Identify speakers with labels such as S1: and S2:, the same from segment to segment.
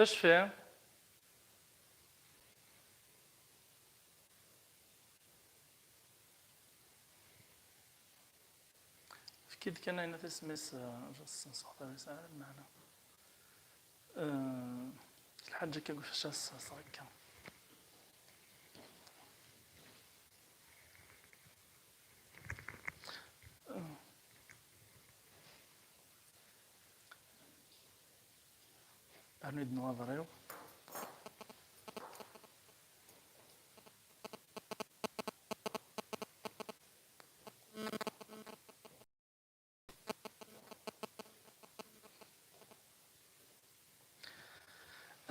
S1: اش فيه؟ أكيد كان هنا تسميس جاس نصحط على سعر المعنى الحاجة كيقول فاش صاكا أريد نواظريو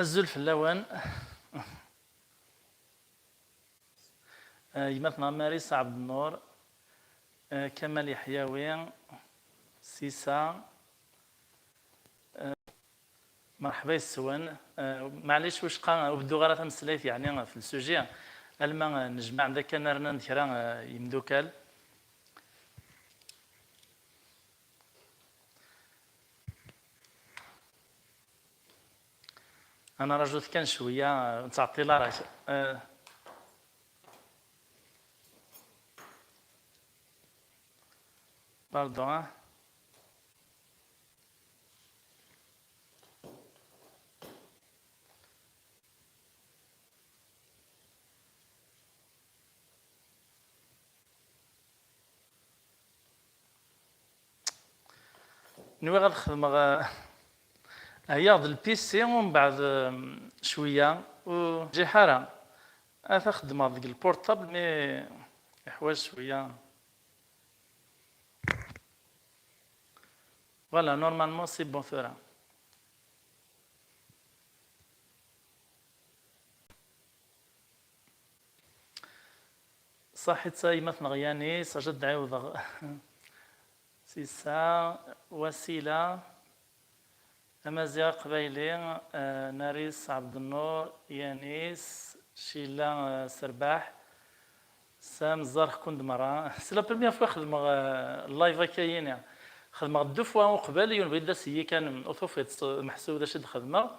S1: الزلف اللوان يمثنا ماريس عبد النور كمال يحيوي سيسا مرحبا يسوان معليش واش وبدو غير تمسليت يعني في السوجي الما نجمع عندك كان رنا نكرا يمدوكال انا رجل كان شويه تعطي لا راك باردون نوي غنخدم هي البيسي ومن بعد شويه وجي حاره خدمه ديك البورطابل مي حوايج شويه فوالا نورمالمون سي بون ثورا صحيت سايمة غياني سجد عوض سيسا وسيلة أمازيغ قبيلي ناريس عبد النور يانيس شيلا سرباح سام زرخ كند مرة سي لا بروميير فوا خدم اللايف كاين خدمة دو فوا وقبل يون بغيت داسي كان اوثوفيت محسوب داش الخدمة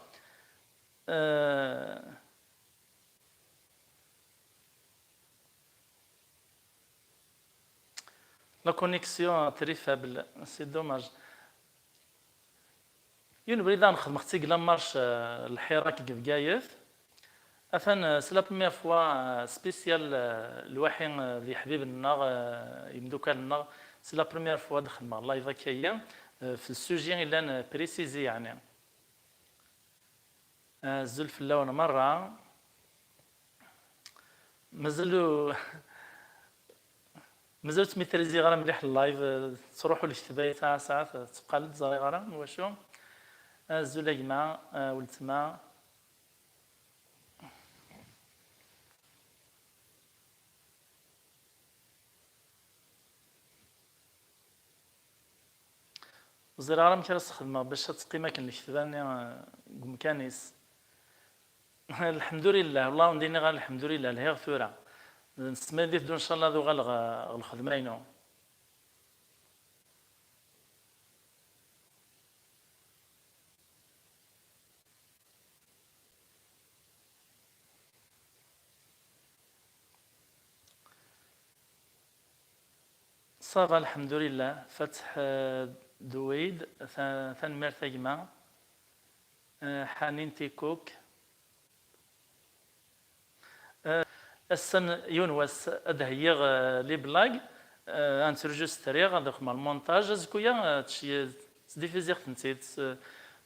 S1: لا كونيكسيون تري فابل سي دوماج يون بغيت نخدم اختي لا مارش الحراك في بقايف أثن سي لا بروميير فوا سبيسيال الواحين ذي حبيب النار يمدوكال النار سي لا بروميير فوا دخل لايف هكايا في السوجي إلا بريسيزي يعني الزلف اللون مرة مازالو تميتريزي غير مليح اللايف تروحوا للكتابة تاع ساعات تقالد زاري غير واشو الزلاجمة ولتما وزير مكان خدمة باش تقيمة كان الكتابة مكانيس الحمد لله والله نديني غير الحمد لله الهي ثورة نسمى ديت ان شاء الله ذو غلغ الخدمينو صافا الحمد لله فتح دويد ثان مرتجمة حنين تيكوك السن يونوس ادهيغ لي بلاغ انترجستريغ هذاك مال المونتاج زكويا تشي ديفيزيغ تنتيت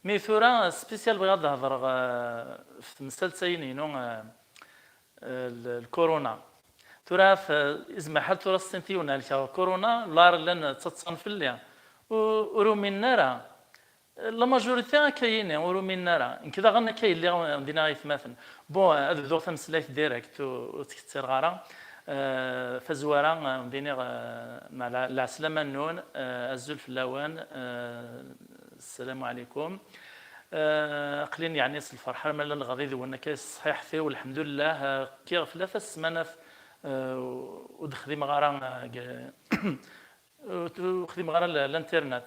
S1: مي ثورا سبيسيال بغا نهضر في مسلسلين الكورونا تراث إزما حال تراث سنتيونا كورونا لار لن تتصنف لها ورومي النار لا ماجوريتي كاين ورومي النار كذا غنا كاين اللي عندنا يتماثل بون هذا ذو تمسلايت ديريكت وتكثر غارة فزوارة مدينة مع العسلامة النون الزلف اللوان السلام عليكم قليل يعني الفرحة من الغضيض وانا كاس صحيح فيه والحمد لله كي 3 سمانات ودخدي مغارة وخدي مغارة الانترنت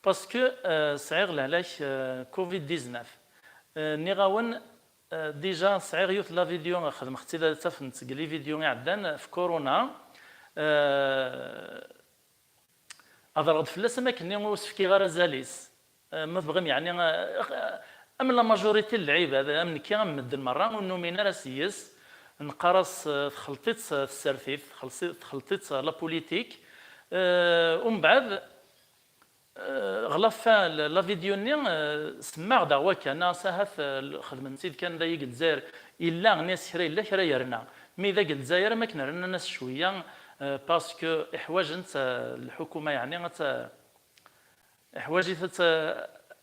S1: باسكو صعيغ لعلاش كوفيد 19 نيغاون ديجا صعيغ يوث لا فيديو خدم اختي ذا تفنت لي فيديو عدان في كورونا اضرب فلاس ما كني وسفكي غير زاليس ما بغم يعني ام لا ماجوريتي اللعيبه هذا من كي غمد المره ونومينا راسيس نقرص خلطيت السرثيف خلطيت لا بوليتيك ومن بعد غلفا لا فيديو ني سمع دعوة كان ساهث خدمة نسيت كان ذا يقل زاير إلا ناس حري إلا حري يرنا مي ذا قل زاير ما كنا رنا ناس شوية باسكو إحواج انت الحكومة يعني إحواج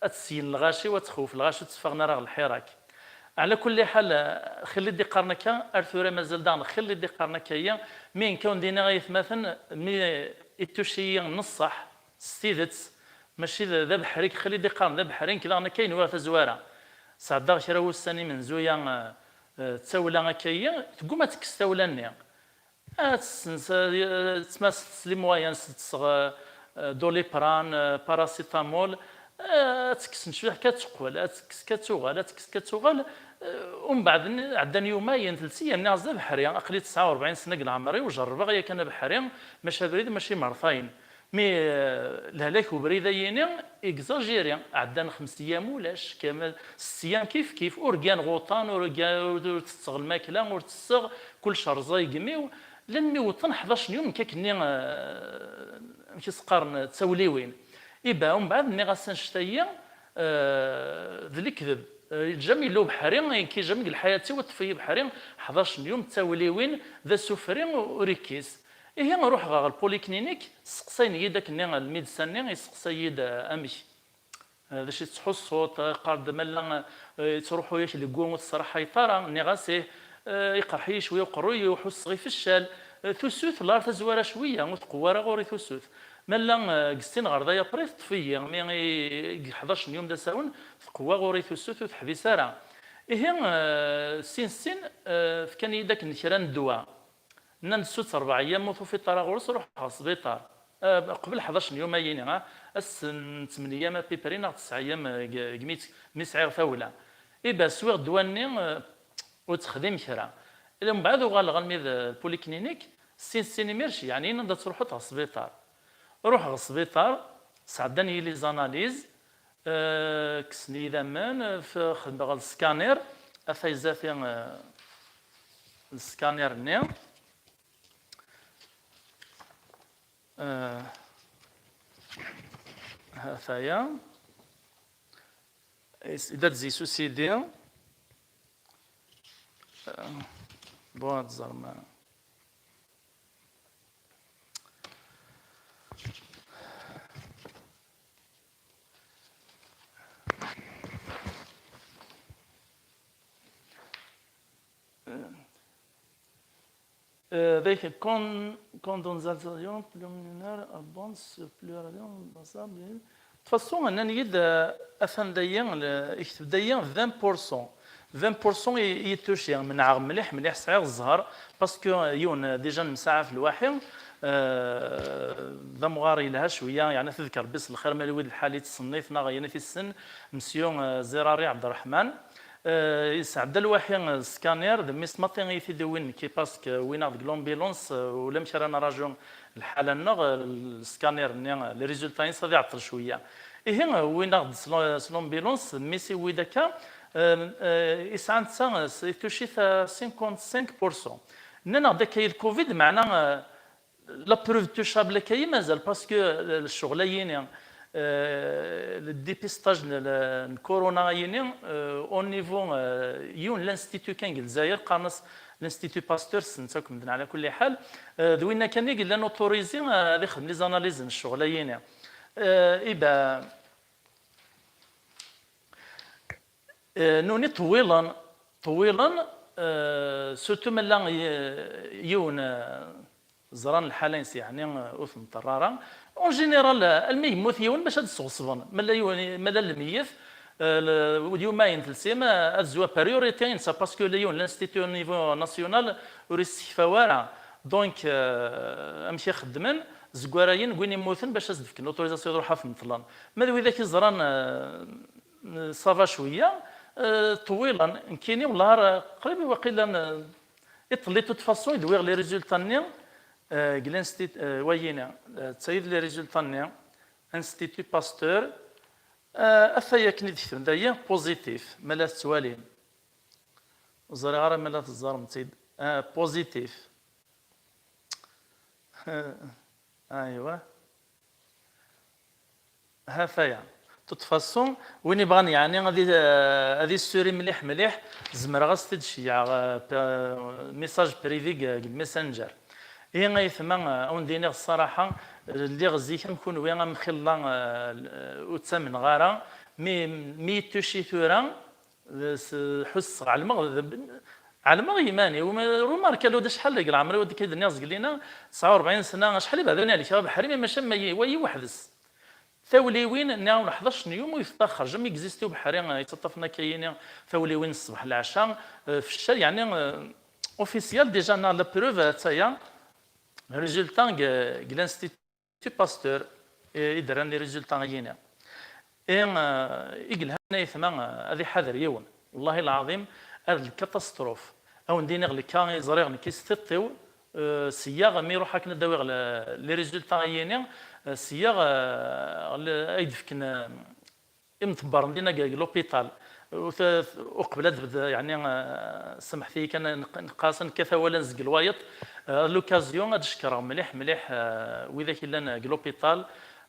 S1: تسين الغاشي وتخوف الغاشي تفغنا راه الحراك على كل حال خلي دي قرنك ارثورا مازال دان خلي دي قرنك هي مين كون دينا غيث مثلا مي اتوشي نصح ستيدت ماشي ذا بحريك خلي دي قرن ذا بحرين كذا انا كاين ورث زواره صعدا شرا وساني من زويا تسولا كايا تقوم تكس تولاني تسماس سليم وايان تصغ دوليبران باراسيتامول تكس شويه كتقول تكس كتوغال تكس كتوغال ومن بعد عندنا يومين ثلاث ايام ناز بحري اقلي 49 سنه العمري وجرب غير كان بحري ماشي بريد ماشي مرثاين مي الهلاك وبريده يني اكزاجيري عندنا 5 ايام ولاش كامل 6 ايام كيف اورغان غوطان اورغان تستغل الماكله وتستغ كل شهر زايقمي لاني وطن 11 يوم كني كيسقارن تسوليوين إبا ومن بعد ملي غاسنشتايا ذا الكذب جامي لو بحري كي جامي الحياة وطفي بحري 11 يوم تاوليوين ذا سوفري وريكيس هي نروح غا البوليكلينيك سقسيني يداك ني الميدسان يسقسي يد امشي هذا شي تصحو الصوت قارد مالا تروحوا ياك لي كون الصراحه يطرا ني غاسيه يقرحي شويه وقروي يوحس غي في الشال ثوث لا تزواره شويه وتقواره غوري ثوث مالا قستين غرضايا بريف طفيه مي 11 يوم دا ساون تقوا غوري ثوث وتحبيساره سين كان يداك نكران الدواء ننسوت 4 ايام موثو في طراغورس روح السبيطار قبل 11 يوم يني السن 8 ايام بيبرينا 9 ايام قميت مسعير فاوله إبا سويغ دواني وتخدم كرا الا من بعد غالميد البوليكلينيك سين ميرشي يعني نبدا تروحوا تاع السبيطار روح للسبيطار سعدني لي زاناليز كسني ذمان في خدمه غال السكانير افايزافي السكانير ني هاثايا إذا تزي سوسيدي بوات زرما ذيك كوندونزاسيون بلومينار ابونس بلوراليون باسابل تفصون انني يد اثن ديان يكتب ديان 20% يتوشي من عام مليح صعيغ الزهر باسكو يون ديجا مساعة في الواحد ذا مغاري لها شويه يعني تذكر بس الخير مالي ولد الحالي تصنيفنا غينا في السن مسيو زراري عبد الرحمن يسعد الواحد سكانير دميس ماطين يثدوين كي باسك وين عند لومبيلونس ولا مشى رانا راجون الحاله النغ السكانير لي ريزولتا يصدي يعطل شويه هنا وين عند لومبيلونس ميسي ويداكا يسعد سا يتوشي 55% ننا داك الكوفيد معنا لا بروف توشابل كاي مازال باسكو الشغلين الديبيستاج الكورونا يني او نيفو يون لانستيتو كان الجزائر قانص لانستيتو باستور سنتكم على كل حال دوينا كان يقول لنا اوتوريزي هذا يخدم لي زاناليز الشغلين إبا نوني طويلا سورتو ملا يون زران الحالين يعني اوث مطراره اون جينيرال المي يموت يون باش هاد الصغصبن ملا الميت اليومين ثلثيما الزوا بريوريتين سا باسكو ليون لانستيتيو نيفو ناسيونال وريستيفاوارا دونك امشي خدمن زكواراين وين يموتن باش تدفك الاوتوريزاسيون روحها في مثلا ماذا اذا كي زران صافا شويه طويلا كاينين والله قريب واقيلا يطلي توت فاسون يدوير لي ريزولتا ني كلانستيت وينا تسيد لي ريزولتا ني انستيتو باستور اثايا كني ديكتم دايا بوزيتيف مالا توالين زري غير مالا تزار متيد بوزيتيف ايوا هافايا توت فاسون وين يبغاني يعني غادي سوري مليح مليح زمر غاس تدشيع ميساج بريفي الميسنجر هي غيثما اون دينيغ الصراحه اللي غزيك نكون وين مخلا وتسمن غارة مي توشي ثورا حس على المغرب على ما يماني وماركا لو شحال قال عمري ودي كيد الناس قال لنا 49 سنه شحال بعدا عليك شباب حريمي ماشي وي وحدس ثوليوين ناو 11 يوم ويتاخر جم اكزيستيو بحري يتطفنا كاينين ثوليوين الصباح العشاء في الشارع يعني اوفيسيال ديجا نا لا بروف تايا ريزولتا لانستيتو باستور يدران لي ريزولتا غينا يقول هنا يثما هذه حذر يوم والله العظيم هذا الكاتاستروف او ندير لك كان زريغ كيستطيو سياغ مي يروح هكا نداوي لي ريزولتا غينا سياغ ايدفكن امتبر ندينا لوبيتال وقبل يعني سمحتي كان نقاسن كذا ولا نزق الوايط لوكازيون نشكرهم مليح مليح واذا كان لوبيتال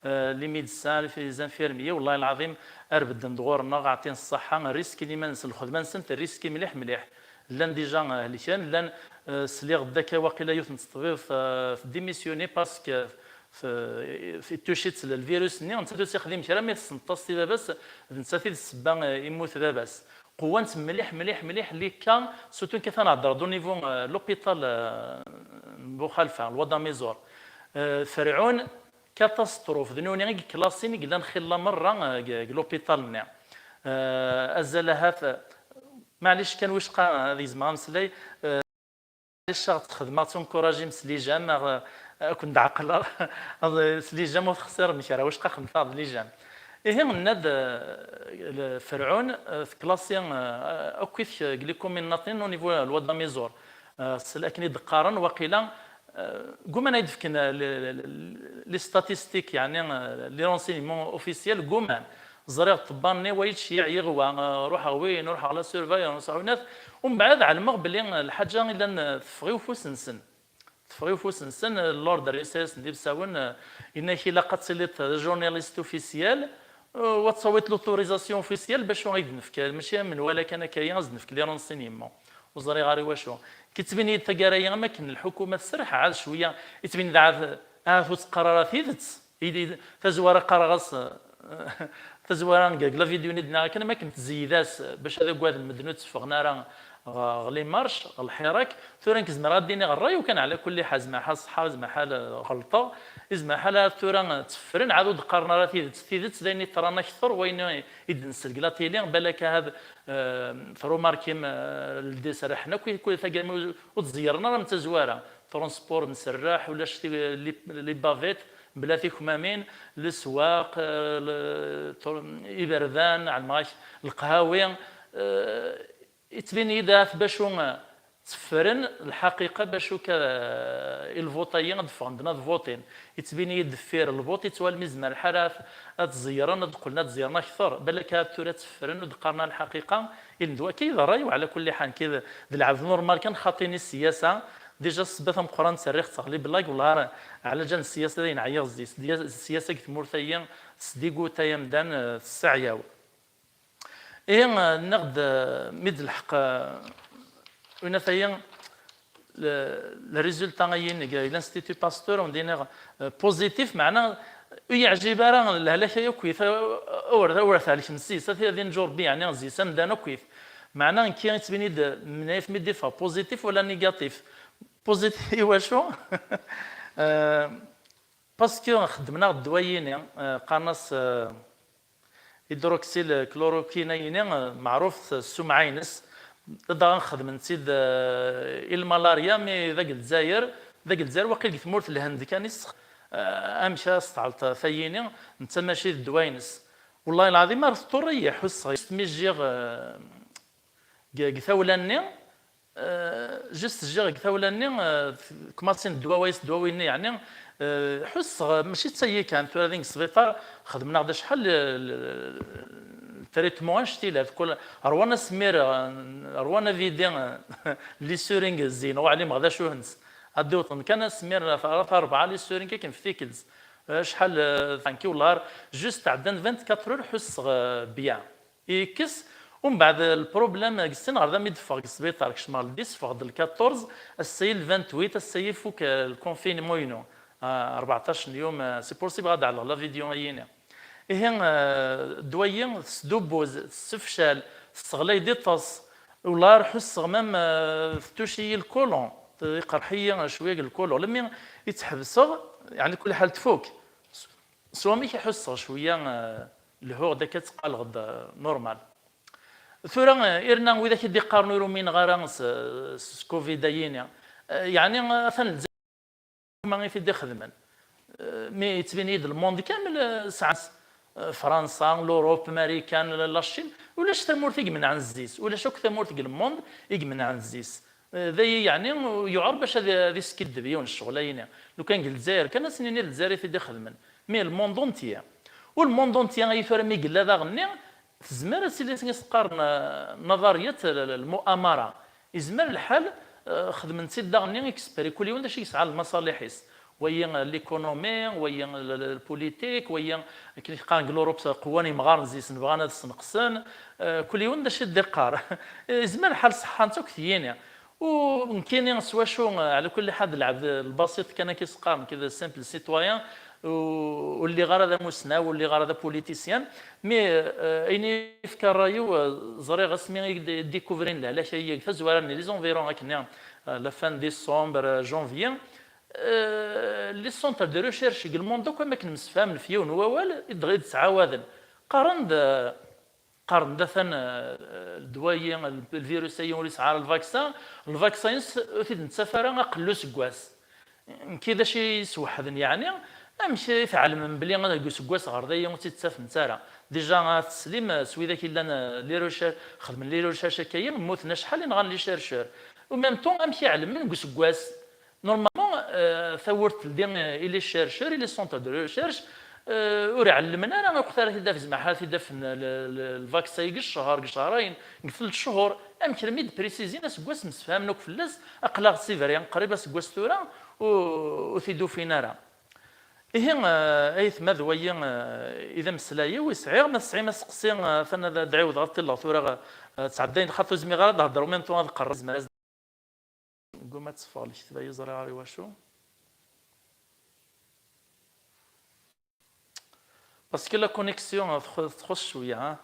S1: لي ميدسان في زانفيرميه والله العظيم اربد ندورنا عاطين الصحه الريسك اللي ما نسى الخدمه نسنت الريسك مليح مليح لان ديجا اللي كان لان سلي غداك واقيلا يوث نستطيع في ديميسيوني باسكو في توشيت الفيروس ني انت تخدم كرا ما تسنطاس لاباس نساتي السبا يموت لاباس قوه مليح مليح مليح اللي كان سوتو كي تنهضر دو نيفو لوبيتال بوخالفه الوضع ميزور فرعون كاتاستروف ذنوني كلاسين قلنا نخلا مره لوبيتال منا ازالها معليش كان واش قا هذه زعما مسلي معليش خدماتهم كوراجي مسلي جام كنت عقل سليجام وخسر مشارا واش قا خدمت هذا ليجام هي الناد فرعون في كلاسيان اكيف قال لكم من ناطين او نيفو الوضع ميزور لكن دقارن وقيلا قوم انا يدفكن لي ستاتيستيك يعني لي رونسينمون اوفيسيال قوم زريغ طباني ويتش يغوى روح وين نروح على سيرفايونس وناس ومن بعد على المغبلين الحاجه الا تفغيو فوس نسن تفغيو فوس نسن اللورد ريسيس ندير ساون انك الا قتلت جورناليست اوفيسيال وتصويت لوتوريزاسيون اوفيسيال باش غيدنفك ماشي من ولا كان كاين زنفك لي رونسينمون وزري غاري واشو كتبين التقارير ما كان الحكومه تسرح عاد شويه يتبين عاد قرارات يدت تزوار قرارات تزوار لا فيديو ندنا كان ما كنت زيداس باش هذا قواد المدنوت فغنا راه غلي مارش الحراك ثورا كزمر غاديني الراي وكان على كل حال ما حال صحه ما حال غلطه زعما حال ثورا تفرن عاد دقرنا راه تيدت دايني ترانا كثر وين يدنسل لا تيلي بالك هذا ثرو ماركيم الديسر حنا كل ثقال وتزيرنا راه متزواره ترونسبور مسراح ولا شتي لي بافيت بلا في كمامين الاسواق البردان على الماش القهاوي يتبين اذا باشو تفرن الحقيقه باشو الفوطيين دفعنا فوتين يتبين يدفير الفوت يتوال مزمر الحراف تزيرنا قلنا تزيرنا اكثر بالك هاد تفرن ودقرنا الحقيقه يندوا كيف راي وعلى كل حال كذا العبد نورمال كان خاطيني السياسه ديجا السبات مقران سريخ تغليب بالله والله على جال السياسه دين عيا زيس السياسه كتمورثيا صديقو تايا مدان السعياو نقد مد الحق ونثيا le résultat غاين l'Institut Pasteur on dit بوزيتيف معنا يعجب راه الهلاك كويس ورث على الشمسيس هذه نجور بي يعني زي سندانو كويس معنا كي تبني منايف مدي فا بوزيتيف ولا نيجاتيف بوزيتيف واشو باسكو خدمنا الدوايين قناص هيدروكسيل كلوروكينين معروف السمعينس دا نخدم نسيد الملاريا مي ذاك الجزائر واقيل ثمورت الهند كان امشى استعلت ثييني انت ماشي الدواينس والله العظيم ما رثطوري حس ميجيغ ثولاني جست جيغ ثولاني كماسين الدواويس دواويني يعني حس ماشي تسيي كان ثلاثين سبيطار خدمنا غدا شحال تريتمون شتي كل روانا سمير روانا فيدي لي سورينغ زين وعليم غدا شو هنس هدوطن كان سمير ثلاثة أربعة لي سورينغ كيف فيكلز شحال ثانكي والله جوست عدن 24 حس بيان يكس ومن بعد البروبليم قسنا غدا ميدفع السبيطار كشمال ديس فغد ال 14 السيل 28 السيل فوك الكونفينمون ينو 14 يوم سي بوسيبل غدا على لا فيديو هينا هي دويين سدوبوز سفشال استغلاي ديطاس ولا حس غمام فتوشي الكولون قرحيه شويه الكولون لما يتحبسوا يعني كل حال تفوك سوا مي كيحس شويه الهور داك تقال غدا نورمال ثورا إرنا وإذا كدي قارنوا رومين غارانس كوفيدايين يعني مثلا ما في دي خدمن مي تبين يد الموند كامل ساعات فرنسا لوروب امريكان لاشين ولا شتا مورت يجمن عن الزيس ولا شوك ثمورت الموند يجمن عن الزيس ذي يعني يعرف باش هذه سكيد بيون الشغلين لو كان الجزائر كان سنين الجزائر في دي خدمن مي الموند اونتيا والموند اونتيا غيفر مي قلا ذا غني تزمر سيدي تقارن نظريه المؤامره يزمر الحال خدمت سيد داغني اكسبيري كل يوم داش يسعى لمصالحيس ويا ليكونومي ويا البوليتيك ويا كيقان لوروب قواني مغارزيس نبغانا نقصن كل يوم داش الدقار زمان الحال صحه نتو كثيين وممكن سوا شو على كل حد العبد البسيط كان كيسقارن كذا سامبل سيتويان واللي غير هذا مسنا واللي غير هذا بوليتيسيان مي ايني فكر رايو زري غسمي ديكوفرين لا شيء فزوارني لي زونفيرون هكا لا فان ديسمبر جونفيان لي سونتر دو ريشيرش الموند دوك ما كنمسفهم الفيون ووال يدغي تعاودن قارن دثن الدوايين الفيروسيين اللي سعار الفاكسين تيد نتسافر اقلو سكواس كذا شي سوحدن يعني امشي يفعل من بلي غادي سكواس غرديه وتتساف نتارا ديجا تسليم سويدا كي لنا لي ريشيرش خدم لي ريشيرش كاين موتنا شحال نغان لي شيرشور وميم طون امشي يعلم من سكواس نورمالمون ثورت ديال لي شيرشور لي سونتر دو ريشيرش وري علمنا انا وقتها كي داف زعما حالتي داف الفاكسين شهر شهرين 3 شهور امكن ميد بريسيزين سكواس مسفهمنا فلاس اقلاق سيفريان قريبه سكواس ثورا وثيدو فينا راه إيه أيث مذويا إذا مسلايا ويسعير ما تسعي ما سقسي ثنا دعيو ضغط الله ثورة تعدين خاطو زمي غير نهضروا ميم طون هذا القرار زعما نقول ما تصفالش تبا يزرع عاري واشو باسكو لا كونيكسيون تخش شويه ها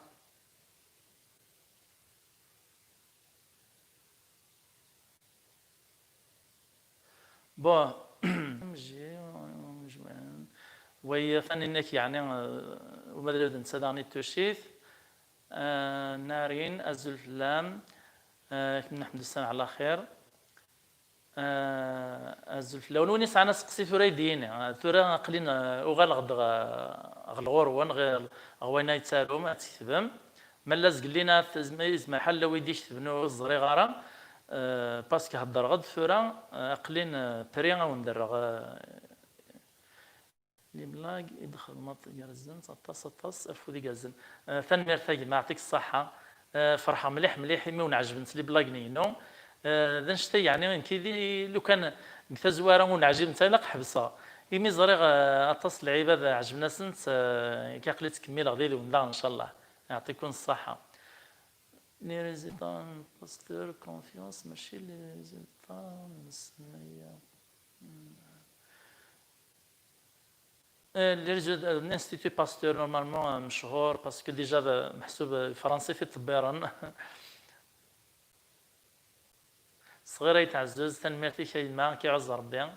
S1: بون وهي ثاني انك يعني وماذا ننسى داني توشيث نارين الزلفلام نحمد السنة على خير الزلفلام وني سعنا سقسي ثريدين ثرا قلين وغلغد غلغور ون غوينا يتسالو ما تكتبهم ملا زقلينا زما حل ويديش تبنو الزري غارة باسكو هضر غد ثرا قلين بريغا وندرغ لي بلاك يدخل مط جرزن 16 افودي جازن ثاني مرتاج ما يعطيك الصحه فرحه مليح مليح مي ونعجبنت لي بلاك نينو ذا نشتي يعني كيدي لو كان متزواره ونعجب نتلاق حبسه يمي زريغ اتصل العباد عجبنا سنت كيقلي تكمل غدير وندا ان شاء الله يعطيكم الصحه لي ريزيدون باستور كونفيونس ماشي لي ريزيدون مسميه الانستيتو باستور نورمالمون مشهور باسكو ديجا محسوب فرنسي في طبيران صغيره يتعزز تنميتي شي ما كيعز ربي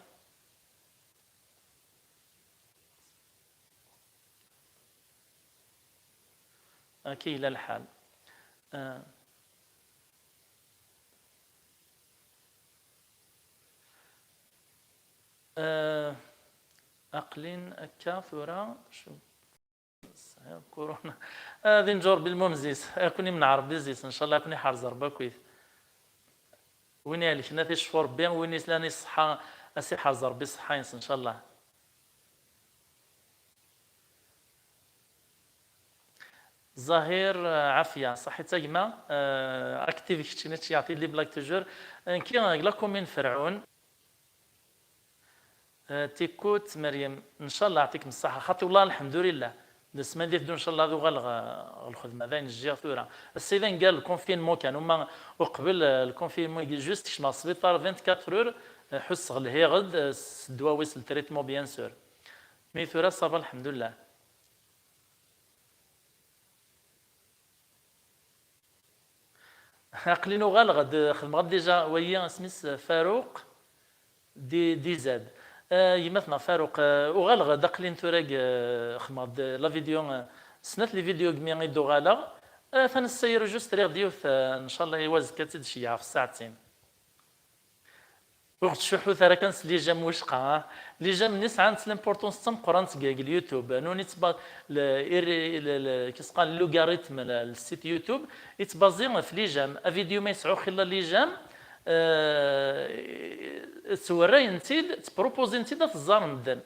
S1: كي لا الحال أقلين أكا ثورة شو كورونا هذه نجور بالممزيس كوني من عرب بيزيس ان شاء الله كوني حار زربا كويس وين يالك ناتي شفور بيان وين يسلاني الصحة اسي حار زربي صحة ان شاء الله. ظاهر عافية صحي تاجما اكتيف كتشينيتش يعطي لي بلاك توجور كي لا كومين فرعون تيكوت مريم ان شاء الله يعطيكم الصحة خاطر والله الحمد لله السمان ديال ان شاء الله ذو غلغ الخدمه ذا نجي ثوره السيدان قال الكونفينمون كان هما وقبل الكونفينمون جوست كشما السبيطار 24 اور حس غل هي غد الدواويس التريتمون بيان سور مي ثوره صافا الحمد لله. عقلينو غالغ خدم غد ديجا ويا سميس فاروق دي زاد يمثنا فاروق وغالغ دقلين ثوراق خدم لا فيديو سنات لي فيديو كمي يدو غالغ فنسير جوست ريغ ديوث ان شاء الله يواز كاتد شي في الساعتين وقت شحوث راه كنس لي جام وشقه لي جام نيس عند لامبورطونس تم قران تقال اليوتيوب نوني تبا كيسقال لوغاريتم السيت يوتيوب يتبازي في لي جام فيديو ما يسعو خلال لي جام توري انتيد تبروبوزي انتيد تزار مدن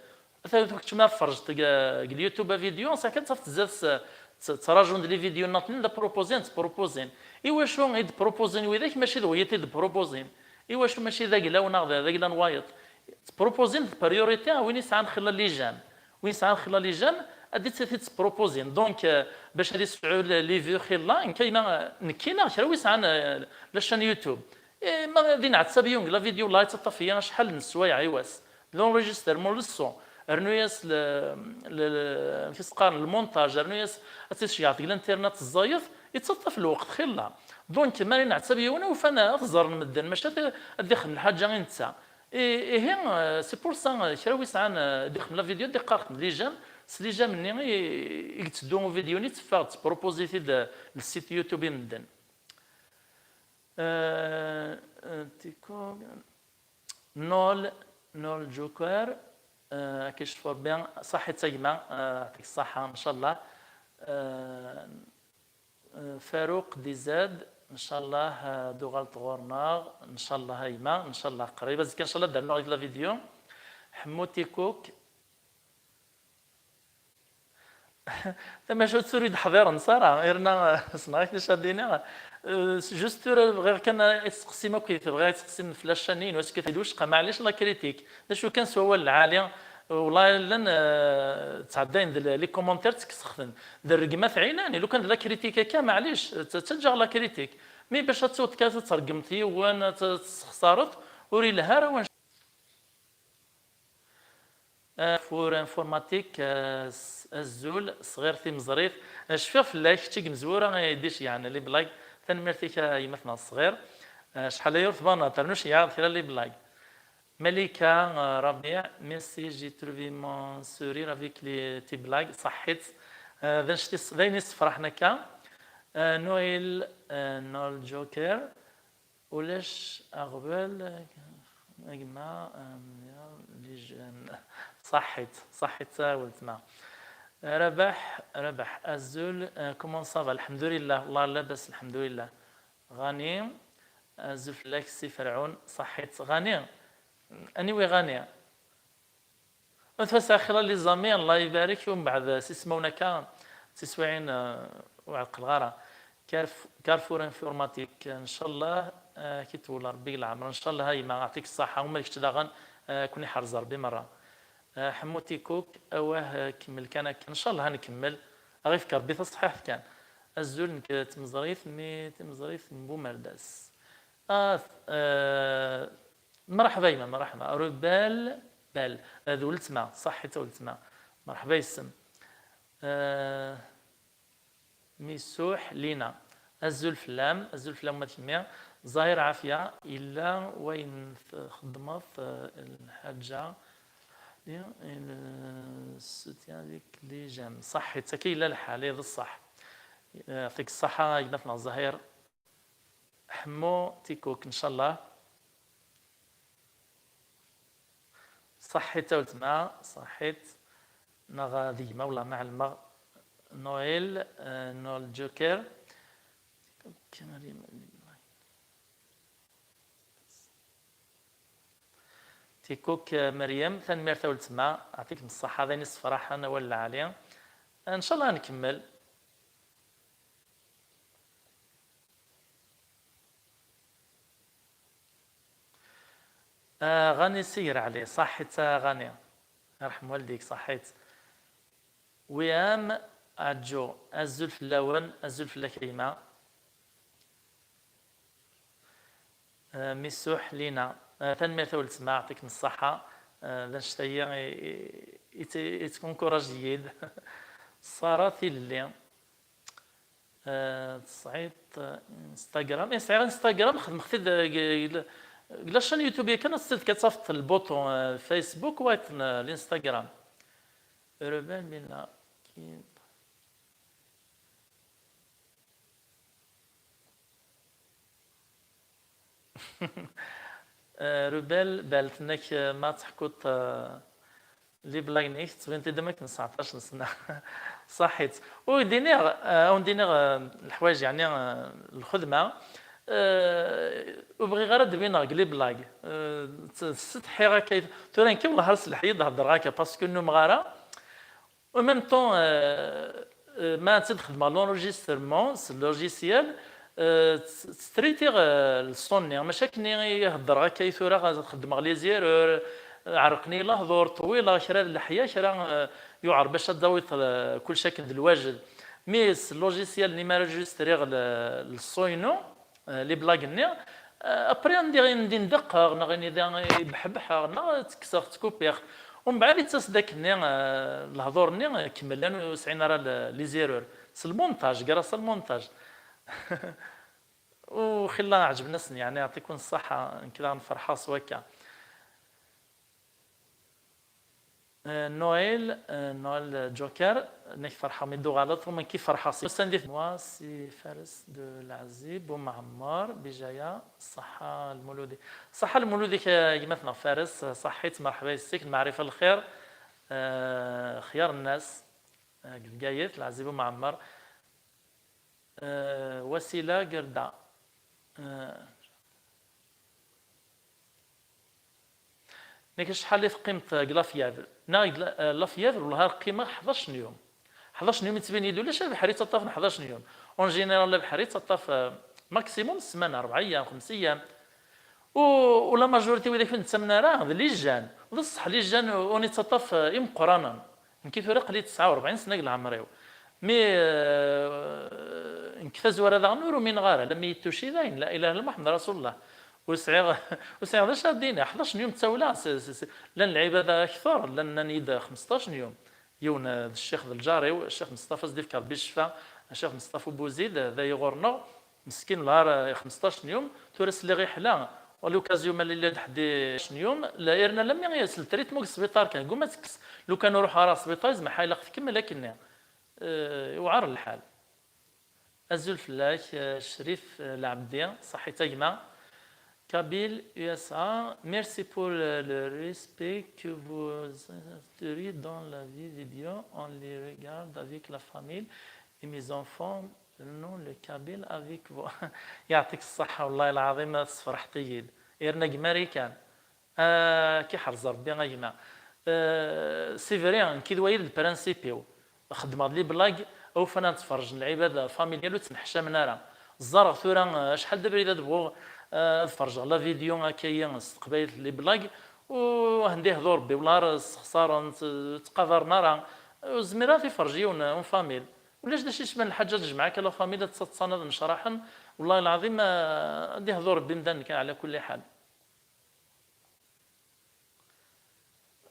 S1: مثلا كنت فرجت اليوتيوب فيديو صح كنت تزاد تراجعون لي فيديو ناطنين دا بروبوزين تبروبوزين ايوا شو غيد بروبوزين وذاك ماشي هو يتيد بروبوزين ايوا شو ماشي ذاك لا وناغ ذاك لا نوايط بروبوزين بريوريتي وين يسعى خلال لي جام وين يسعى خلال لي جام ادي تيت بروبوزين دونك باش هادي تسعوا لي فيو خلا كاينه نكينا شرا ويسعى لاشان يوتيوب ما غادي نعتسب يونغ لا فيديو لا تطفيا شحال من السوايع ايواس لونجستر مول الصون رنوياس كيسقان المونتاج رنوياس اسيش يعطيك الانترنت الزايف يتصفى في الوقت خلا دونك ماني نعتسب يونا وفانا اخزر المدن ماشي دخل الحاجه غير نتا هي سي بور سا شراوي ساعه دخل لا فيديو دي قارت لي جام سلي جام ني يتدو فيديو ني تفاغت بروبوزيتي للسيت يوتيوب مدن تيكو نول جوكر كيشفر بيان صحي تايما يعطيك الصحة إن شاء الله. فاروق دي زاد إن شاء الله دوغال تغورناغ إن شاء الله هايما إن شاء الله قريبة إن شاء الله درنا لا فيديو حموتي كوك ثم شو تريد حضير نصارى غيرنا صناعي شادينا جوست غير كان يتقسي ما كيف بغا يتقسم في لاشانين واش كيفيدوش معليش لا كريتيك شو كان سوا العالي والله لن تعدين لي كومونتير تكسخن الرقمات عيناني لو كان لا كريتيك كا معليش تتجع لا كريتيك مي باش تصوت كاس ترقمتي وانا تخسرت وري لها راه فور انفورماتيك الزول صغير في مزريف شفيغ في الله كتيك مزوره ما يديش يعني لي بلاك تنمرتيك يمثنا الصغير شحال يورث بانا ترنوش يعرف كلا لي بلاك ملكه ربيع ميرسي جي تروفي مون سورير افيك لي تي بلاك صحيت ذا شتي ذا فرحنا كا نويل نول جوكر ولاش اغبل اجمع صحيت ولت ما ربح الزول كومون صافا الحمد لله والله لاباس الحمد لله غني الزول فلاك سي فرعون صحيت غني اني غني وتفسح خلال لي زامي الله يبارك فيهم بعد سيسمونا كان تسوعين وعق الغاره كارفور انفورماتيك ان شاء الله كي تولى ربي العمر ان شاء الله هاي ما يعطيك الصحه وما لكش داغن كوني حرزر بمره حموتي كوك اواه كمل كان ان شاء الله هنكمل غير فكر بيت صحيح كان الزول تمزريف مي تمزريف من بومرداس مرحبا ربال بال هذا ولت ما صحيت ولت ما مرحبا يسم ميسوح لينا الزول فلام ما تسميها ظاهر عافيه الا وين خدمه الحاجه السوتيان ديك لي جام صحي تكي لا الحال هذا الصح يعطيك الصحه يبناتنا الظهير حمو تيكوك ان شاء الله صحيت ولت ما صحيت نغادي ما ولا مع الماء نويل نويل جوكر تيكوك مريم ثاني ولتما يعطيكم الصحة ذاني الصفراحة أنا ولا عليا إن شاء الله نكمل. غاني سير عليه صحيت غاني يرحم والديك صحيت ويام أجو الزلف اللون الزلف الكريمة مسوح لينا تنمية ولتما يعطيكم الصحة ذا نشتهي يتكون كوراج جيد صارت اللي تصعيد انستغرام خدم لاشان يوتيوب كان السيت كتصفط البوطون فيسبوك وايت الانستغرام ربان بينا روبال بالتنك ما تحكوت لي بلاينيك تبين تدمك 19 سنه صحيت ودينيغ الحوايج يعني الخدمه وبغي غير دبينا قلي بلاك تستحي غا تورين كي والله هرس الحيد هضر غاكا باسكو نو مغاره و ميم طون ما تخدم لونجسترمون لوجيسيال تريتيغ الصوني ماشي كني يهضر غاكا يثورا تخدم لي زيرور عرقني لهضور طويله شرا اللحيه شرا يعر باش تضوي كل شكل الواجد ميس لوجيسيال اللي ما ريجستريغ الصوينو لي بلاغني ابري ندي ندقق غني بحبح غنا تكسر تكوبيغ ومن بعد تصدق ني الهضور ني كمل لانه سعينا راه لي زيرور المونتاج قراص المونتاج وخلا عجبنا يعني يعطيكم الصحه كذا نفرحوا سواكا. نويل جوكر نك فرحة ميدو غلط ومن كيف فرحة سنديف موا سي فارس دو العزيب ومعمار بجاية الصحة المولودي الصحة المولودي كيمثنا فارس صحيت مرحبا يسيك المعرفة الخير خيار الناس قايت العزيب ومعمر وسيلة قردة نيك شحال اللي في قيمه كلافيافر لافيافر والله القيمه 11 يوم 11 يوم تبين يدو لاش بحري تطاف 11 يوم اون جينيرال بحري تطاف ماكسيموم سمانه 4 ايام 5 ايام ولا ماجوريتي وذاك نتسمنا راه لي جان بصح لي جان اوني تطاف ام قرانا كيف فرق لي 49 سنه العمريو مي انكفاز ورا ذا نور من غاره لم يتوشي ذاين لا اله الا محمد رسول الله وسعيغ ذا شادينا 11 يوم تساولا لان العباده اكثر لان نيد 15 يوم يون الشيخ الجاري والشيخ مصطفى زديف كار بالشفاء الشيخ مصطفى بوزيد ذا يغورنا مسكين نهار 15 يوم تورس اللي غيحلا ولوكازيون ملي حدي يوم لا يرنا لم يسل تريت موك السبيطار كان قوم تكس لو كان نروح على السبيطار زعما حايله كمل لكن يوعر الحال ازول فلاك شريف العبدي صحي تجمع Kabyle, USA, merci pour le respect que vous avez dans la vie vidéo. On les regarde avec la famille et mes enfants. Non, le Kabyle avec vous. يعطيك الصحة والله العظيم فرحت جيد. إيرنا جماري كان. كي حرز ربي غيما. سي فري كي دوير البرانسيبيو. خدمة لي بلاك أو فانا نتفرج العبادة فاميليال وتنحشى من راه. الزرع ثورا شحال دابا إذا تبغوا تفرج على فيديو هكايا استقبلت لي بلاك وهنديه دور بي ولا خساره تقدرنا راه زميرا في فرجيون اون فاميل ولاش داش يشبه الحاجه تجمع كلا فاميل تصناد نشرحا والله العظيم نديه دور بمدان كان على كل حال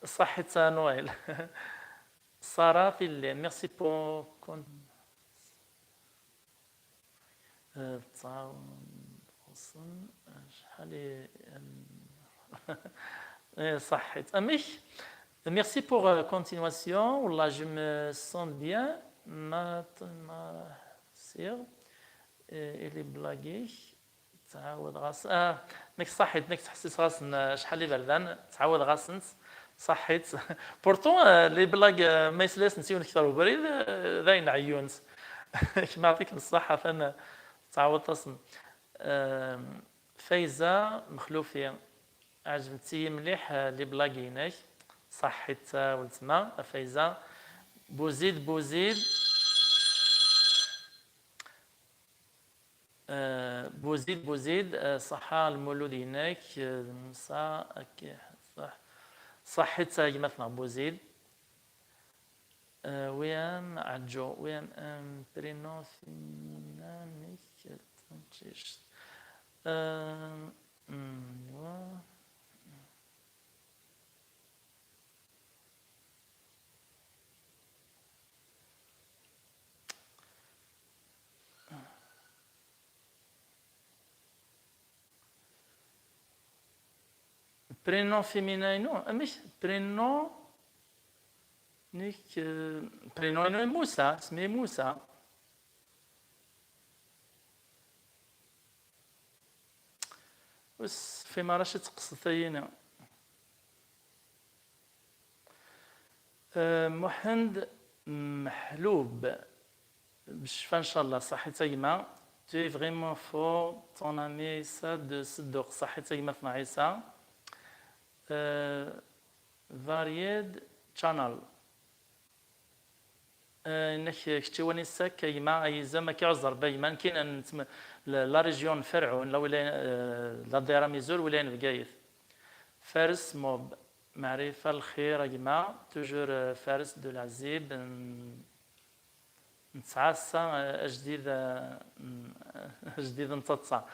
S1: صحة نويل سارة في الليل ميرسي بو كون شحال صحيت اميش merci pour continuation والله je me sens bien ما سير اللي بلاقي تعاود غاس نك صحيت نك تحسس غاس شحال اللي بردان تعاود غاسنت صحيت. بورتون لي بلاك ما يسلاس نسيو نكثروا بريد ذاين عيونس. كما يعطيك الصحة فأنا تعوض تصن. فايزة مخلوفي عجبتي مليح لي بلاكي هناك. صحيت ولتما فايزة. بوزيد بوزيد بوزيد بوزيد صحة المولود هناك صح صح صحيت مثلا بوزيد. ويان عجو ويان برينو فيمينانيك تنشيش برينو فيمينينو مش برينو نيك برينو موسى اسمي موسى. بس فيما راش تقصد ثينا. محمد محلوب بالشفا ان شاء الله. صحيت ايما tu es vraiment fort ton ami Issa de صدق. صحيت ايما في عيسى. varied channel انك كشتي ونسا كيما اي زعما كيعذر بايما كاين لا ريجيون فرعون لا دايره ميزور ولا بقايث. فارس موب معرفه الخير كيما توجور فارس دو العزيب نتعاسى جديد نتصا.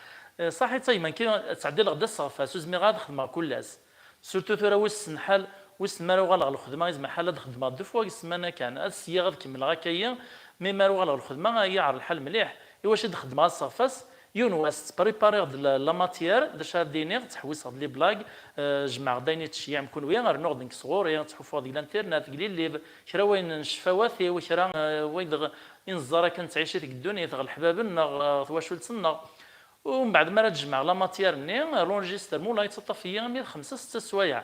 S1: صحيح تايما كاين تعديل غدا الصفا سوزمي غاد خدمه كلاس سورتو ثرا وس نحال وس مارو غالغ الخدمه يزما حال خدمه دو فوا السمانه كان السيا غتكمل غاكايا مي مارو غالغ الخدمه يعر الحال مليح واش خدمه الصفاس يونواس بريباري لا ماتيير داش دينيغ تحويس هاد لي بلاك جمع دايني تشيع مكون ويا غير نوض ديك صغور يا تحفوا ديال الانترنت قليل اللي كرا وين شفاواتي وكرا وين ينزر كانت تعيش ديك الدنيا تغ الحباب واش ولتنا ومن بعد ما تجمع لا ماتيير ني لونجيستر مولاي تطفيا 5 6 سوايع.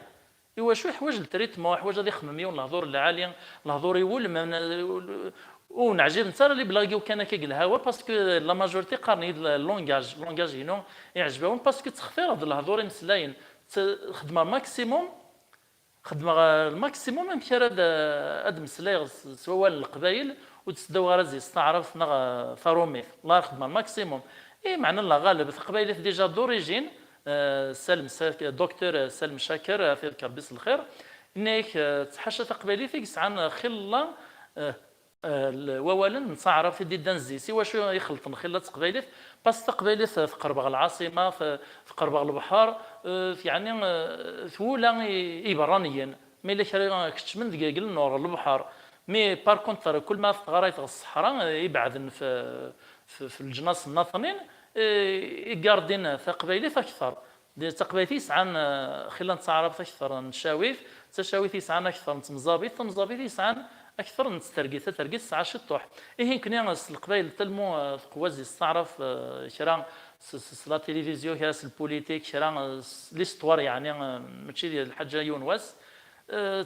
S1: ايوا شو حوايج التريتمون حوايج غادي يخمميو الهضور العالي الهضور يول ونعجب نتا اللي بلاقيو كان كيق الهوا باسكو لا ماجورتي قارني اللونغاج هنا يعجبهم باسكو تخفير هاد الهضور مسلاين خدمه ماكسيموم خدمه الماكسيموم يمكن هاد مسلاي سواء القبايل وتسداو غرازي استعرف ثروميث الله خدمه الماكسيموم اي معنى الله غالب القبايل ديجا دوريجين. سلم دكتور سلم شاكر في كربيس الخير انك تحشى تقبالي فيك سعان خلا ووالا نتعرف في ديدان زيسي واش يخلط نخلة تقبايليت باس تقبايليت في قربغ العاصمه في قربغ البحر يعني ثولا يبرانيا مي اللي كتشمن دقيق النور البحر مي بار كونتر كل ما غرايت الصحراء يبعد في الجناس الناثنين يقاردين تقبايليت اكثر تقبايليت يسعان خلا نتعرف اكثر نشاويف تشاويف يسعان اكثر نتمزابيط يسعان اكثر نسترقيت ترقيت ساعه شطوح ايه يمكن القبائل تلمو قوازي استعرف شرا لا تلفزيون كاس البوليتيك شرا ليستوار يعني ماشي ديال الحاجه يونواس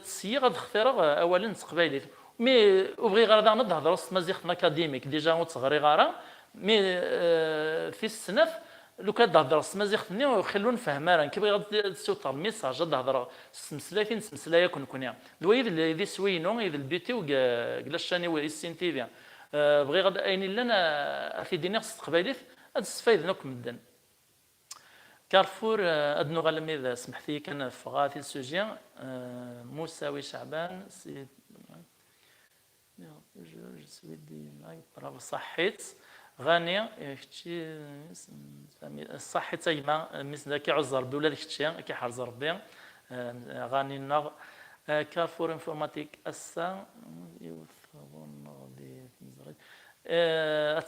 S1: تسيي غاد اختار اولا تقبايلي مي وبغي غير نهضر وسط مزيغ اكاديميك ديجا وتصغري غاره مي في السنف لو كان تهضر السمازيغتني ويخلون نفهمها كيبغي غادي تسوط الميساج تهضر سمسلايتين سمسلايا كون دويد اللي سوينو اذا البيتي وكلا الشاني والسين تي في بغي غادي اين لنا في دينيغ استقباليت هاد السفايد نوك مدن كارفور ادنو غالمي اذا سمحتي كان فغاتي السوجي موسى شعبان سي جو سوي دي برافو صحيت غاني كتشي الصحي تايما مثل كيعز ربي ولا كتشي كيحرز ربي غاني نغ كارفور انفورماتيك اسا يوثقون غادي مزريف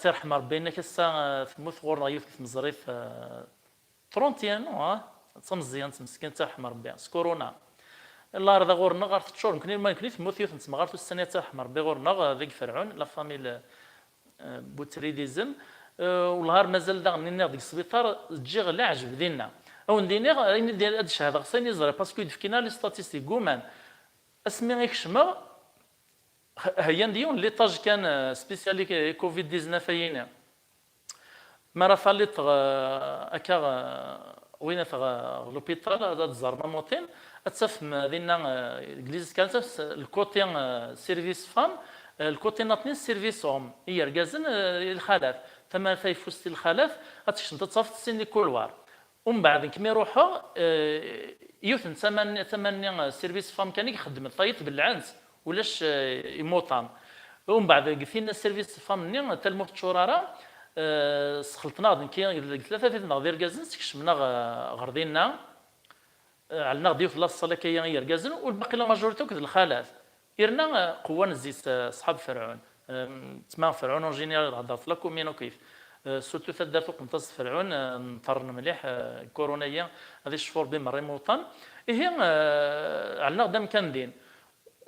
S1: ترحم ربي انك اسا ثموث غور يوث مزريف 31 تمزيان مسكين ترحم ربي سكورونا الله رضا غور نغار تشور يمكن ما يمكن ثموث يوث نتمغار السنه ترحم ربي غور نغ ذيك فرعون لا فاميل بوتريديزم والنهار مازال دا منين ديك السبيطار تجي غير عجب ديالنا او ندير هاد الشهاده خصني نزرع باسكو يدفكينا لي ستاتيستيك كومان اسمي يكشما هي ديون لي طاج كان سبيسيالي كوفيد 19 مرة فاليت اكا وين لوبيتال هذا زرنا موتين اتسف دينا انجليز كانت الكوتي سيرفيس فام الكوتي ناطني سيرفيس هوم هي ركازن الخلاف ثم فايفوستي الخلاف غتكشن تصافت السن كولوار ومن بعد كمي يروحوا يوثن ثمانية سيرفيس فام كان يخدم طايط بالعنز ولاش يموطان ومن بعد قفينا السيرفيس فام ني تلموت شورارا سخلطنا كي ثلاثه ديال ديال كازن سكشمنا غردينا على ضيوف لاصه كاين غير كازن والباقي لا ماجوريتي كذا الخالات يرنا قوه نزيت صحاب فرعون تما فرعون اون جينيرال هضرت لكم مينو كيف سورتو تدارتو قنطاس فرعون نطرن مليح كورونيه هذه الشهور بين ريموطان هي على قدام كان دين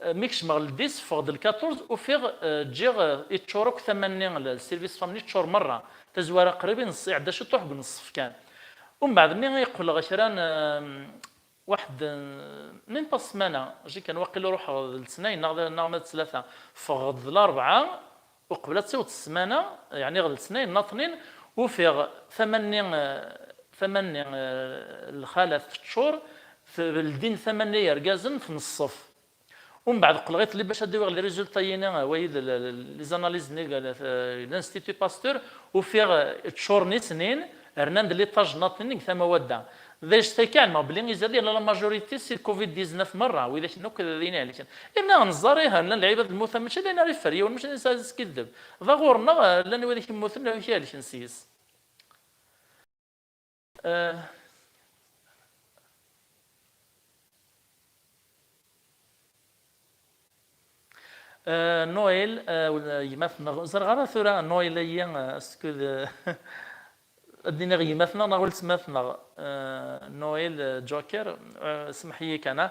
S1: ميكش مغل 10 فوق 14 وفيغ تجيغ يتشورك 8 السيرفيس فامني تشور مره تزوار قريبين نص 11 طوح بنصف كان ومن بعد ملي يقول غشران واحد من باس سمانه جي كان واقيلا روح الاثنين ناغ ثلاثه فغض الاربعه وقبل تصيوت السمانه يعني غد الاثنين ناطنين وفيغ 8 الخاله في الشهور في الدين 8 ركازن في الصف ومن بعد قلغيت اللي باش ادير لي ريزولطا ويد لي زاناليز لانستيتو باستور وفيغ تشورني سنين رناند لي طاج ناطنين ثما ودا ذا اشتكى ما بلي زادي لا ماجوريتي سي كوفيد 19 مره واذا كنا كذا دينا عليك انا نزاريها لان اللعيبه الموثى ماشي لنا ريفري ولا ماشي نساز كذب ذا غورنا لان هذيك الموثى ماشي علاش نسيس نويل يمثل زرغره ثورة نويل هي اسكو الدين غي مثلا نقول مثلا نويل جوكر سمح لي كان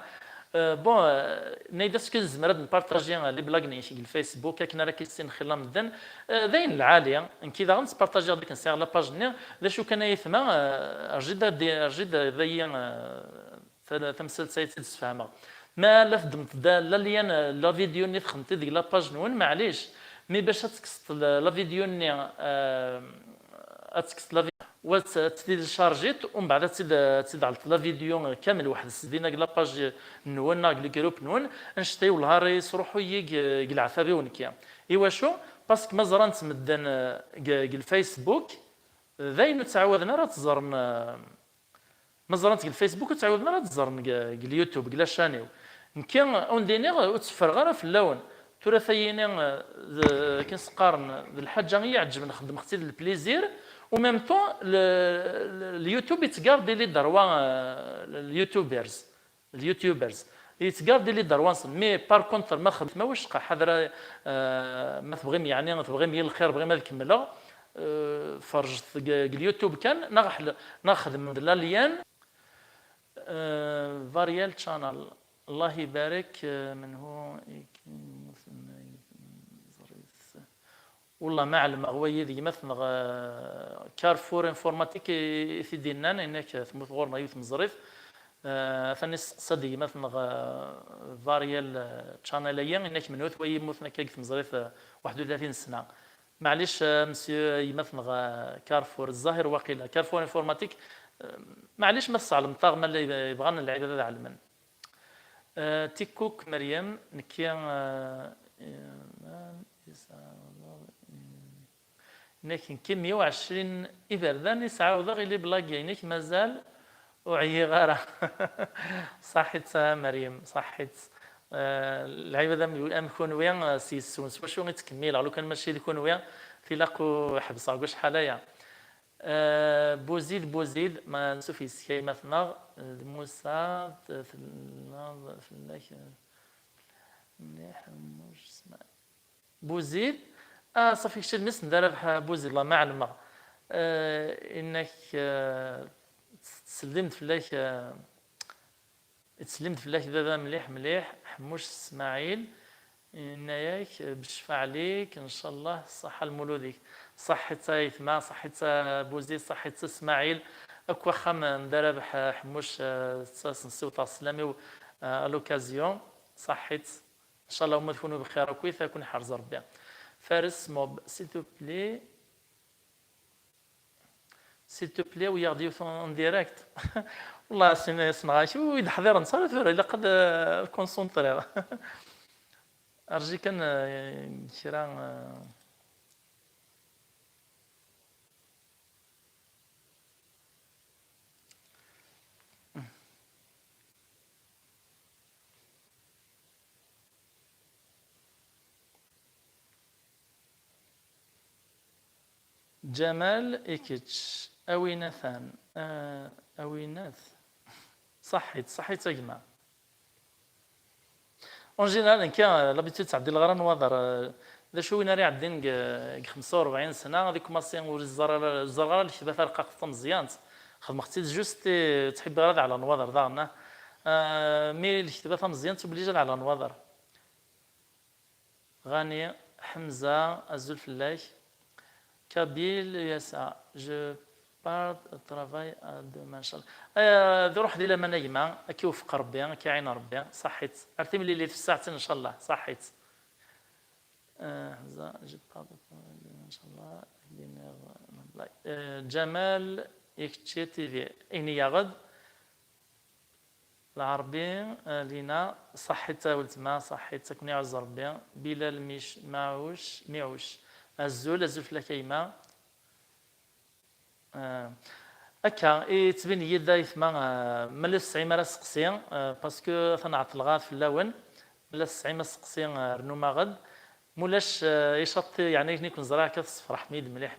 S1: بون نيدس كنز مراد نبارطاجي لي بلاغ في الفيسبوك كنا راه كيسين خلال مدن ذاين العاليه كذا غنبارطاجي هذيك نسير لا باج ني ذا شو كان يثما جد ذي تمثل سيد تفهمها ما لفدمت لا ليان لا فيديو ني خنتي ديك لا باج نون معليش مي باش تكست لا فيديو ني اتكست لا وتزيد شارجيت ومن بعد تزيد على لا فيديو كامل واحد سدينا لا باج نون لي جروب نون نشتي والنهار يصروحوا العفابي ونكيا ايوا شو باسكو مازال نتمدن الفيسبوك ذاين تعاودنا راه تزرن مازال الفيسبوك تعاودنا راه تزرن اليوتيوب كلا شانيو كان اونديني وتسفر غير في اللون ثلاثيين كنسقارن الحاجه هي عجب نخدم اختي البليزير وميم طون اليوتيوب يتقارد لي دروا اليوتيوبرز يتقارد لي دروا مي بار كونتر ما خدمت ما واش حضره ما تبغي يعني ما تبغي الخير بغي ما نكملها فرجت اليوتيوب كان نخدم لا ليان فاريال شانل الله يبارك من هو والله ما علم هو يدي مثلا كارفور انفورماتيك في ديننا انك ثمث غورنا يوث مزريف ثاني صدي مثلا فاريال شانليا انك من يوث وي مثلا كيف مزريف 31 سنه معليش مسيو مثلا كارفور الظاهر واقيلا كارفور انفورماتيك معليش ما على المطاغ ما اللي يبغانا اللعيبه هذا علما تيكوك مريم نكيا لكن كم 120 إبردان يسعى وضغي لي بلاقي نيك مازال وعي غارة صحيت مريم صحيت العيبة ذا أمكن ويا سيسون سواشو تكمل على كان ماشي يكون ويا تلاقوا حبس عقوش حلايا بوزيد ما نسوفي سكي مثلا موسى في بوزيد صافي شي المس ندير بوزيد الله ما علمها انك تسلمت فلاك دابا مليح حموش اسماعيل ان ياك بالشفاء عليك ان شاء الله الصحه المولوديك صحة يثما صحة بوزيد صحة اسماعيل اكوا خام ندير حموش نسيو تاع السلامي لوكازيون صحيت ان شاء الله هما تكونوا بخير وكويس يكون حرز ربي. فارس موب سيتو بلي سيتو بلي ويغدي اون ديريكت. والله سنغاشي ويد حضير نصرف الا قد كونسونطري. ارجي كان شرا جمال إيكيتش أويناثان أويناث. صحيت يا جماعة. اون جينيرال كان لابيتود تعدي الغرا نواظر ذا شو وين راه عدين 45 سنه هذيك ماسين الزرغره اللي شبه فرقه خطه مزيان خدمتي جوست تحب غير على نواظر دارنا مي اللي كتبها مزيان تبليجا على نواظر. غاني حمزه الزلفلاش كابيل يسعى جو بارد ترافاي دوما ان شاء الله ذو روح ديال ما نجمه كيوفق ربي كيعين ربي. صحيت عرفتي ملي في الساعتين ان شاء الله. صحيت حمزه جو بارد ان شاء الله. جمال يكتشي تي في اني يا غد العربي لينا. صحيت ولتما صحيت تكوني عز ربي. بلال مش ميعوش الزول فلا كيما هكا تبين لي دايث ما ملا السعيمه راه سقسي باسكو تنعط الغاف في اللون ملا السعيمه سقسي رنو ما غد مولاش يشط يعني كنكون زرا كتصفر حميد مليح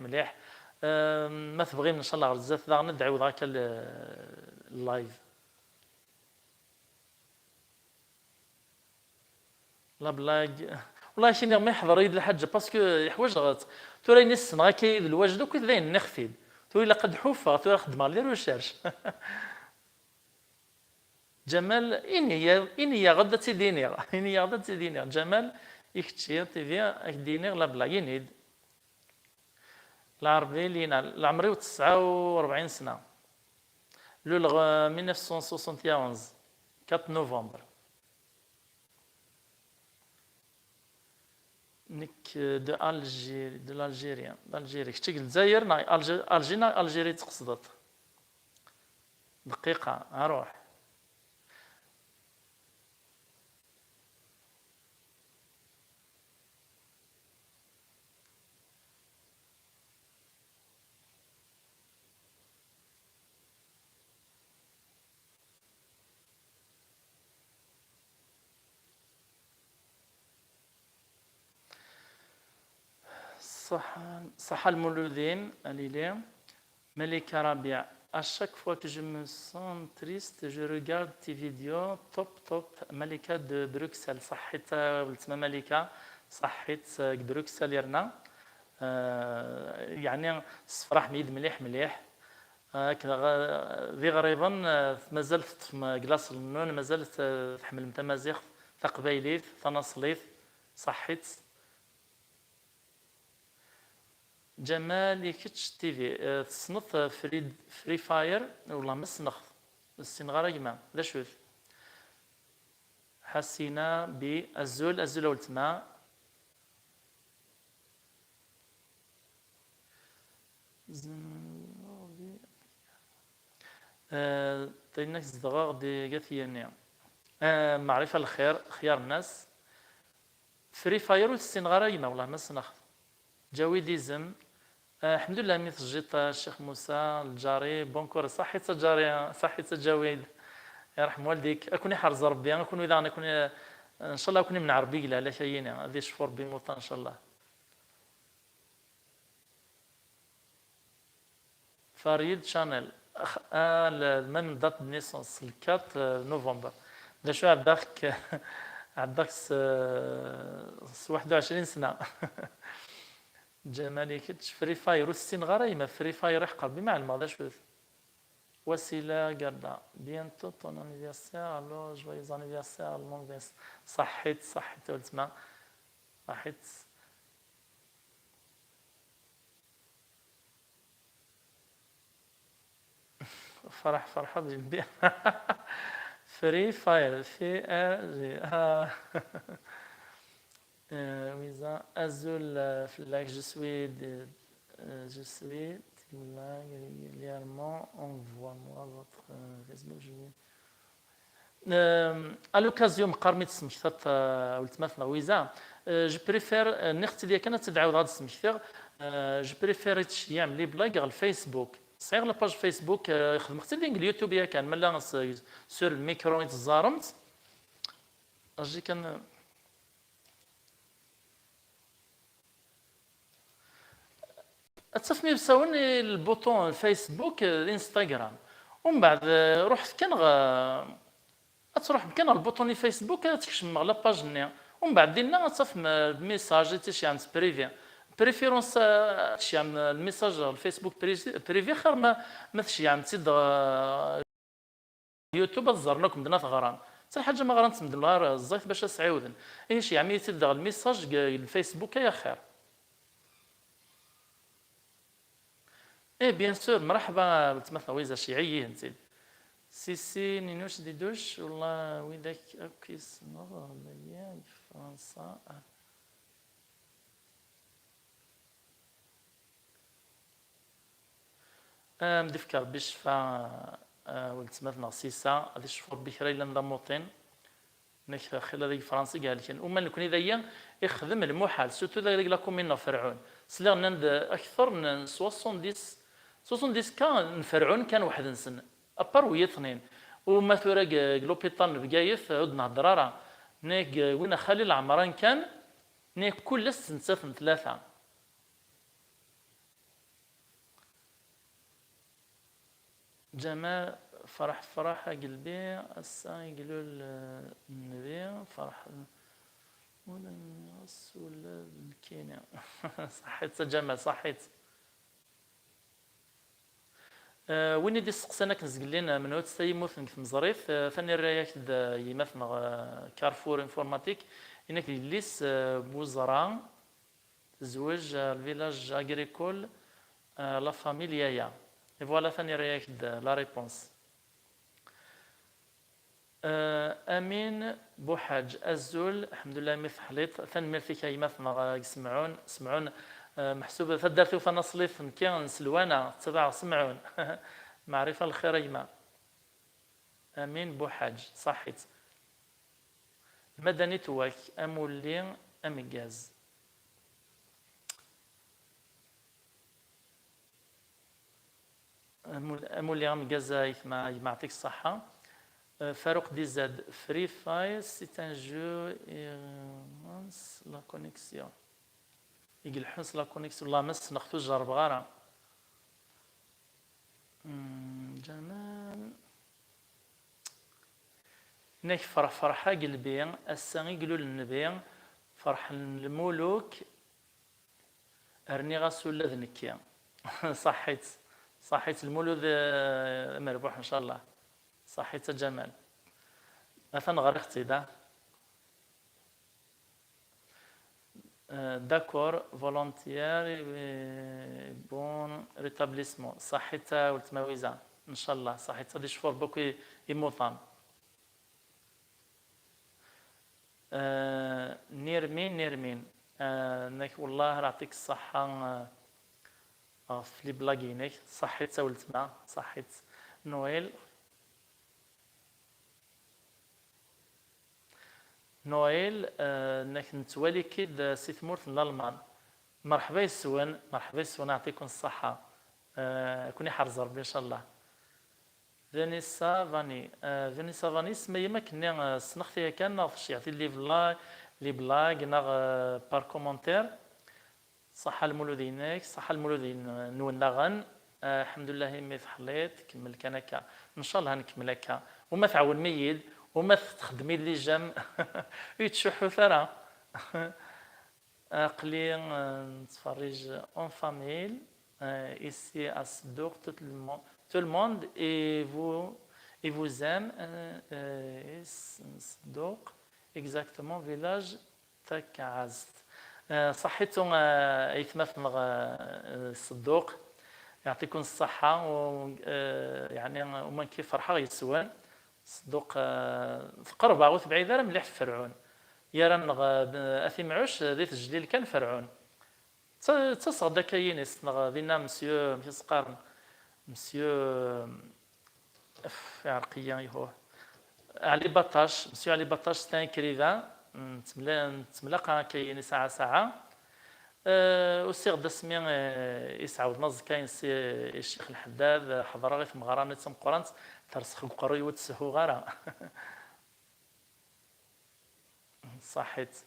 S1: ما تبغي ان شاء الله بزاف ذا ندعيو ذاك اللايف. لا بلاك والله شي ما يحضر يد الحاجه باسكو يحواج غلط توري نس نغا كايد الواجد وكذا ذين نخفيد توري لقد حوفه توري خدمه لي ريشيرش. جمال اني غدا تيديني جمال يكتشي تي في اكديني لا بلا ينيد العربي لينا العمري 49 سنه لو 1971 4 نوفمبر. نك دو الجيري كشتي الجزائر الجيري تقصدت دقيقة اروح. صح المولودين الليلة ملكة ربيع. À chaque fois que je me sens triste, je regarde tes vidéos top ملكة de Bruxelles. صحيت ولتما ملكة صحيت بروكسل يرنا يعني الصفرة حميد مليح ذي غريبا مازالت في كلاص النون مازالت تحمل تمازيغ تقبايليت تناصليت. صحيت جمال يكتش تي في تصنف فري فاير والله ما سنخ السنغارة جماعة لا شوف حسينا بالزول ولتما تينك زدغاغ دي قاثيانيا معرفة الخير خيار الناس فري فاير والسنغارة جماعة والله ما سنخ جاويديزم الحمد لله مي تجيت الشيخ موسى الجاري بونكور صحيت الجاري صحيت الجويد يرحم والديك اكوني حرز ربي اكون اذا اكون ان شاء الله اكون من عربي لا لا شيء هذه شفور بموت ان شاء الله. فريد شانيل من دات نيسونس 4 نوفمبر ده شو عندك 21 سنه. جمالي كتش فري فاير والسين غريمة فري فاير يحقر بمع الماضي شوف وسيلة قردا بيانتو طون انيفيرسير الو جويز انيفيرسير لونفيس. صحيت ولتما صحيت فرحة بجنبي. فري فاير في ار جي ويزا ازول فلاك جو سوي régulièrement envoie-moi votre Facebook à l'occasion مقارنة سمكتات ولتماثنا ويزا جو بريفير نختي ديال كانت تدعاود هاد السمكتة جو بريفير يعمل لي بلاك على الفيسبوك صغير لاباج فيسبوك يخدم حتى ديال اليوتيوب يا كان ملا سور الميكرو تزارمت اجي كان التصميم ساوني البوطون الفيسبوك الانستغرام ومن بعد روح كان تروح كان البوطون الفيسبوك تكشم على باج نيا ومن بعد دينا تصف ميساج تيشي عند بريفيرونس تشي عند الميساج الفيسبوك بريفي خير ما تشي عند تيد يوتيوب تزار لكم دنا غران حتى حاجه ما غران تمد لها الزيت باش تعاودن اي شي عمليه تيد الميساج الفيسبوك يا خير ايه بيان سور مرحبا تمثل ويزا شيعيه انت سي نينوش دي دوش والله ويدك اكيس نظر ليا فرنسا مدفكر باش فا ولتمثل سيسا غادي شفور بكري لندا موطين نك خلال ديك فرنسا قال لك وما نكون اذا يخدم المحال سورتو ذاك لا كومين فرعون سلا نند اكثر من 70 كان فرعون كان واحد نسن ابار ويا اثنين وما ثورا لوبيطال بقايث عود نهضر راه نيك وين خالي العمران كان نيك كل سنه ثلاثه جمال فرح قلبي السا يقولوا النبي فرح ولا الناس ولا الكينيا صحيت جمال صحيت وين يدي سقسنا كنزقلين من هوت سيموت في مزريف ثاني رايك يمثل كارفور انفورماتيك انك ليس بوزران زوج الفيلاج اغريكول لا فاميليا اي فوالا ثاني رايك لا ريبونس امين بوحاج الزول الحمد لله مثل حليط ثاني ميرتي كي يمثل سمعون محسوبة فدرتو فنصليف كان سلوانا تبع سمعون معرفة الخريمة أمين بوحاج صحيت مدني تواك أمولي أمجاز أمولي أمجاز ما يعطيك الصحة فاروق دي زاد فري فاير سي ان جو لا كونيكسيون يقول حنس لا كونيكسيون الله مس نختو جرب غارة جمال نيك فرحة قلبي السان يقولوا للنبي فرح الملوك ارني غاسو لذنكيا صحيت المولود مربوح ان شاء الله صحيت جمال مثلا غرقتي ده داكور فولونتيير بون ريتابليسمون صحيتها والتماويزة ان شاء الله صحيتها دي شفور بوكو يموطان نيرمين نك والله يعطيك الصحة في لي بلاكينك صحيتها والتما صحيت نويل انك نتوالي كيد سي ثمورت من الالمان مرحبا يسوان يعطيكم الصحه كوني حرز ربي ان شاء الله فينيسا فاني سميه ما كنا سنختي كان فشي يعطي لي بلاك نا بار كومونتير صحه المولودينك صحه المولودين نونغن الحمد لله مي فحليت كمل كان هكا ان شاء الله نكمل هكا وما تعاون ميد وما تخدمي اللي جام يتشحوا ثرى قلي نتفرج اون فاميل ici à Sdouk tout le monde et vous aime Sdouk exactement village تكعزت صحيتم يتمثل الصدوق يعطيكم الصحة يعني ومن كيف فرحة يسوان صدوق قربة غوث بعيدة مليح في فرعون يرى أثي معوش ذي تجليل كان فرعون تصغد كاينيس دينا مسيو سقارن مسيو في عرقية يهو علي بطاش مسيو علي بطاش ستان كريفا نتملاقى كايني ساعة ساعة وسيغ اسمي يسعود نز كاين الشيخ الحداد حضر غير في مغرانة قرانت ترسخ القروي وتسهو غارة صحيت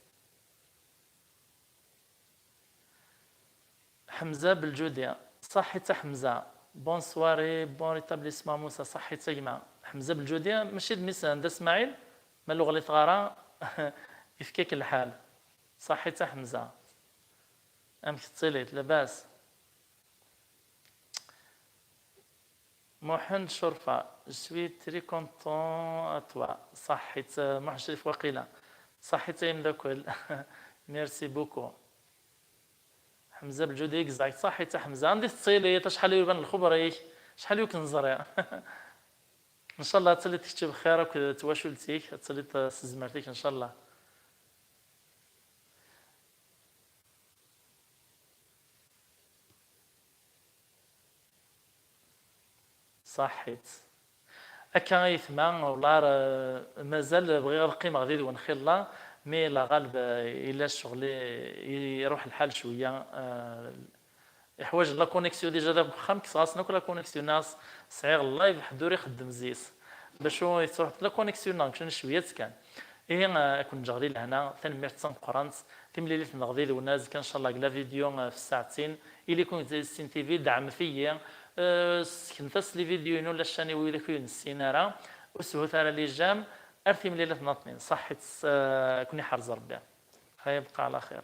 S1: حمزة بالجودية صحيت حمزة بون سواري بون ريتابليسمون موسى صحيت يما حمزة بالجودية ماشي دميس عند اسماعيل ما اللغة اللي تغارى يفكيك الحال صحيت حمزة أمك تصيليت لاباس محن شرفة جوي تري كونتون أتوا صحيت محن شريف وقيلة صحيت يم داكل ميرسي بوكو حمزة بالجودي اكزاكت صحيت حمزة عندي تصيليت شحال يبان الخبريك شحال يكنزر ان شاء الله تسلي تكتب خيرك وتواشلتيك تسلي سزمرتيك ان شاء الله صحيت هكا يثما والله مازال بغي القيمه غادي ونخيل الله مي لا غالب الا الشغل يروح الحال شويه يحواج لا كونيكسيون ديجا دابا خامك خاصنا كل كونيكسيون ناس صغير اللايف حضور يخدم زيس باش هو يروح لا كونيكسيون ناقشين شويه كان ايه كون جغلي لهنا تنميرت سان قرانت تمليليت نغضي وناز كان ان شاء الله قلا فيديو في الساعتين اللي كون سين تي في دعم فيا كنتس لي فيديو ولا الشاني ويلي كون السينارا وسهو ثار لي جام ارثي مليلة ناطنين صحيت كوني حرز ربي هيبقى على خير.